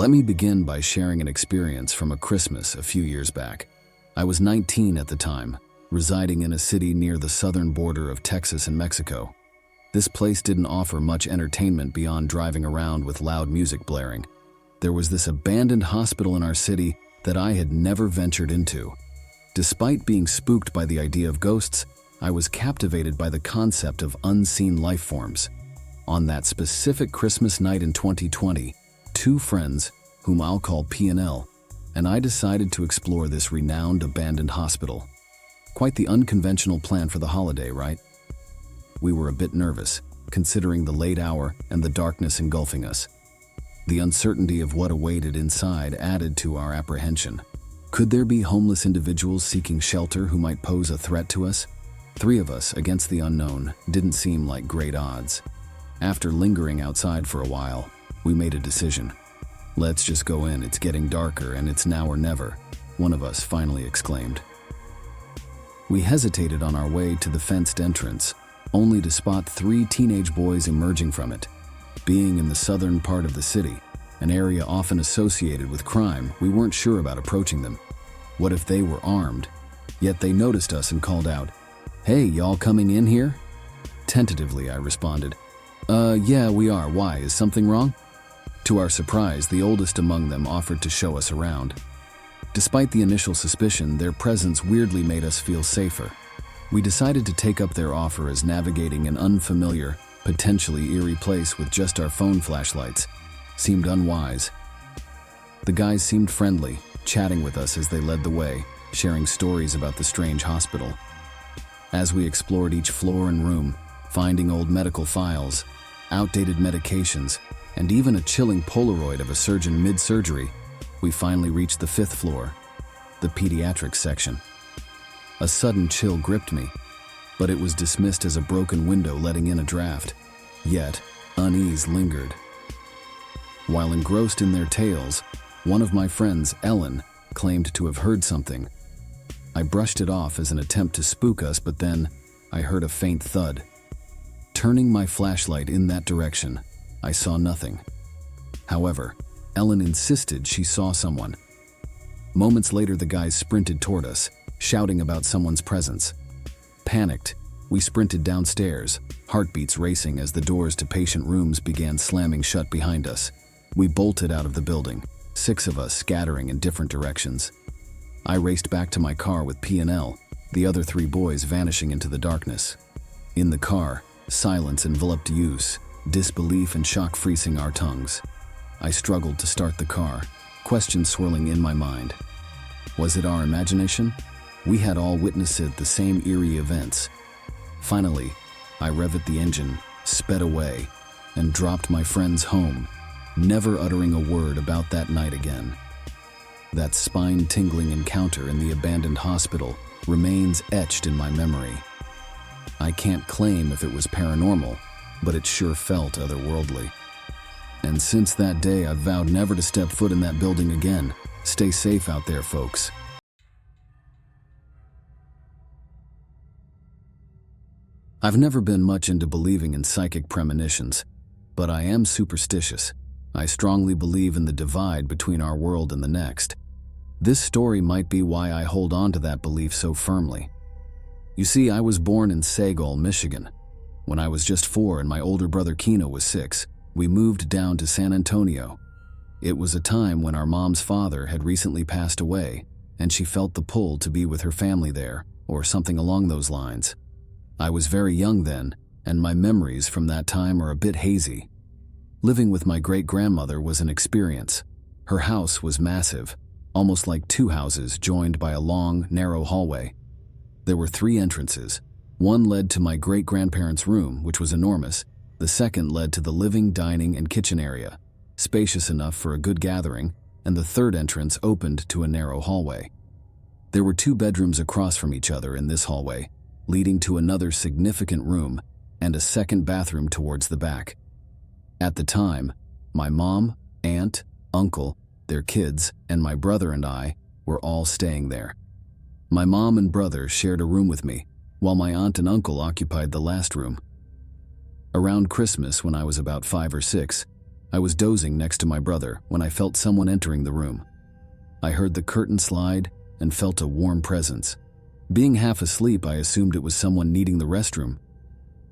Let me begin by sharing an experience from a Christmas a few years back. I was 19 at the time, residing in a city near the southern border of Texas and Mexico. This place didn't offer much entertainment beyond driving around with loud music blaring. There was this abandoned hospital in our city that I had never ventured into. Despite being spooked by the idea of ghosts, I was captivated by the concept of unseen life forms. On that specific Christmas night in 2020, two friends, whom I'll call P&L, and I decided to explore this renowned abandoned hospital. Quite the unconventional plan for the holiday, right? We were a bit nervous, considering the late hour and the darkness engulfing us. The uncertainty of what awaited inside added to our apprehension. Could there be homeless individuals seeking shelter who might pose a threat to us? 3 of us against the unknown didn't seem like great odds. After lingering outside for a while, we made a decision. "Let's just go in, it's getting darker and it's now or never," one of us finally exclaimed. We hesitated on our way to the fenced entrance, only to spot 3 teenage boys emerging from it. Being in the southern part of the city, an area often associated with crime, we weren't sure about approaching them. What if they were armed? Yet they noticed us and called out, "Hey, y'all coming in here?" Tentatively, I responded, Yeah, we are. Why, is something wrong?" To our surprise, the oldest among them offered to show us around. Despite the initial suspicion, their presence weirdly made us feel safer. We decided to take up their offer as navigating an unfamiliar, potentially eerie place with just our phone flashlights seemed unwise. The guys seemed friendly, chatting with us as they led the way, sharing stories about the strange hospital. As we explored each floor and room, finding old medical files, outdated medications, and even a chilling Polaroid of a surgeon mid-surgery, we finally reached the 5th floor, the pediatrics section. A sudden chill gripped me, but it was dismissed as a broken window letting in a draft. Yet, unease lingered. While engrossed in their tales, one of my friends, Ellen, claimed to have heard something. I brushed it off as an attempt to spook us, but then I heard a faint thud. Turning my flashlight in that direction, I saw nothing. However, Ellen insisted she saw someone. Moments later, the guys sprinted toward us, shouting about someone's presence. Panicked, we sprinted downstairs, heartbeats racing as the doors to patient rooms began slamming shut behind us. We bolted out of the building, 6 of us scattering in different directions. I raced back to my car with P&L, the other 3 boys vanishing into the darkness. In the car, silence enveloped use, disbelief and shock freezing our tongues. I struggled to start the car, questions swirling in my mind. Was it our imagination? We had all witnessed the same eerie events. Finally, I revved the engine, sped away, and dropped my friends home, never uttering a word about that night again. That spine-tingling encounter in the abandoned hospital remains etched in my memory. I can't claim if it was paranormal, but it sure felt otherworldly. And since that day, I've vowed never to step foot in that building again. Stay safe out there, folks. I've never been much into believing in psychic premonitions, but I am superstitious. I strongly believe in the divide between our world and the next. This story might be why I hold on to that belief so firmly. You see, I was born in Sagal, Michigan. When I was just 4 and my older brother Keno was 6, we moved down to San Antonio. It was a time when our mom's father had recently passed away, and she felt the pull to be with her family there, or something along those lines. I was very young then, and my memories from that time are a bit hazy. Living with my great-grandmother was an experience. Her house was massive, almost like 2 houses joined by a long, narrow hallway. There were 3 entrances. One led to my great-grandparents' room, which was enormous. The second led to the living, dining, and kitchen area, spacious enough for a good gathering, and the third entrance opened to a narrow hallway. There were 2 bedrooms across from each other in this hallway, leading to another significant room and a second bathroom towards the back. At the time, my mom, aunt, uncle, their kids, and my brother and I were all staying there. My mom and brother shared a room with me, while my aunt and uncle occupied the last room. Around Christmas, when I was about 5 or 6, I was dozing next to my brother when I felt someone entering the room. I heard the curtain slide and felt a warm presence. Being half asleep, I assumed it was someone needing the restroom.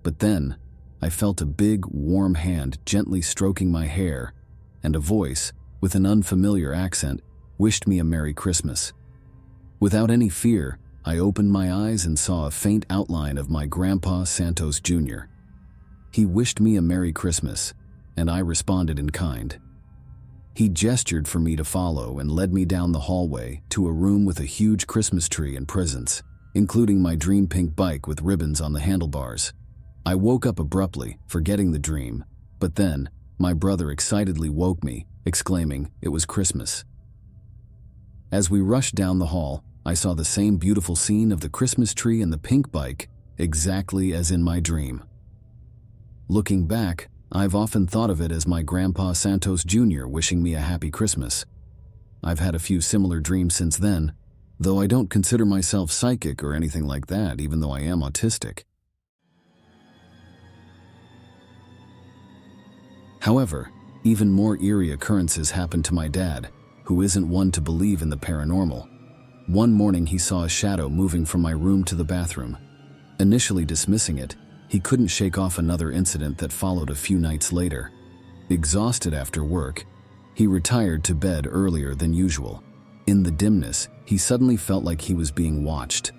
But then, I felt a big, warm hand gently stroking my hair, and a voice, with an unfamiliar accent, wished me a Merry Christmas. Without any fear, I opened my eyes and saw a faint outline of my Grandpa Santos Jr. He wished me a Merry Christmas, and I responded in kind. He gestured for me to follow and led me down the hallway to a room with a huge Christmas tree and presents, including my dream pink bike with ribbons on the handlebars. I woke up abruptly, forgetting the dream, but then my brother excitedly woke me, exclaiming it was Christmas. As we rushed down the hall, I saw the same beautiful scene of the Christmas tree and the pink bike, exactly as in my dream. Looking back, I've often thought of it as my Grandpa Santos Jr. wishing me a happy Christmas. I've had a few similar dreams since then, though I don't consider myself psychic or anything like that, even though I am autistic. However, even more eerie occurrences happened to my dad, who isn't one to believe in the paranormal. One morning he saw a shadow moving from my room to the bathroom. Initially dismissing it, he couldn't shake off another incident that followed a few nights later. Exhausted after work, he retired to bed earlier than usual. In the dimness, he suddenly felt like he was being watched.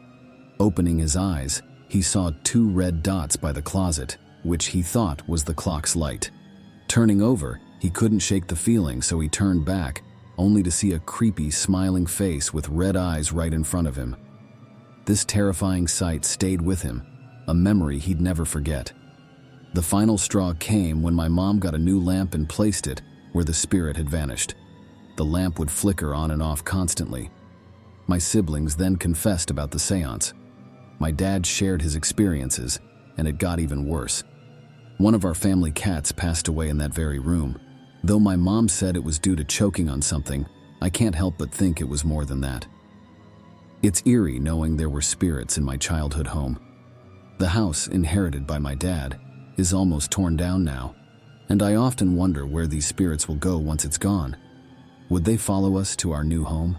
Opening his eyes, he saw 2 red dots by the closet, which he thought was the clock's light. Turning over, he couldn't shake the feeling, so he turned back, only to see a creepy, smiling face with red eyes right in front of him. This terrifying sight stayed with him, a memory he'd never forget. The final straw came when my mom got a new lamp and placed it where the spirit had vanished. The lamp would flicker on and off constantly. My siblings then confessed about the seance. My dad shared his experiences, and it got even worse. One of our family cats passed away in that very room. Though my mom said it was due to choking on something, I can't help but think it was more than that. It's eerie knowing there were spirits in my childhood home. The house, inherited by my dad, is almost torn down now, and I often wonder where these spirits will go once it's gone. Would they follow us to our new home?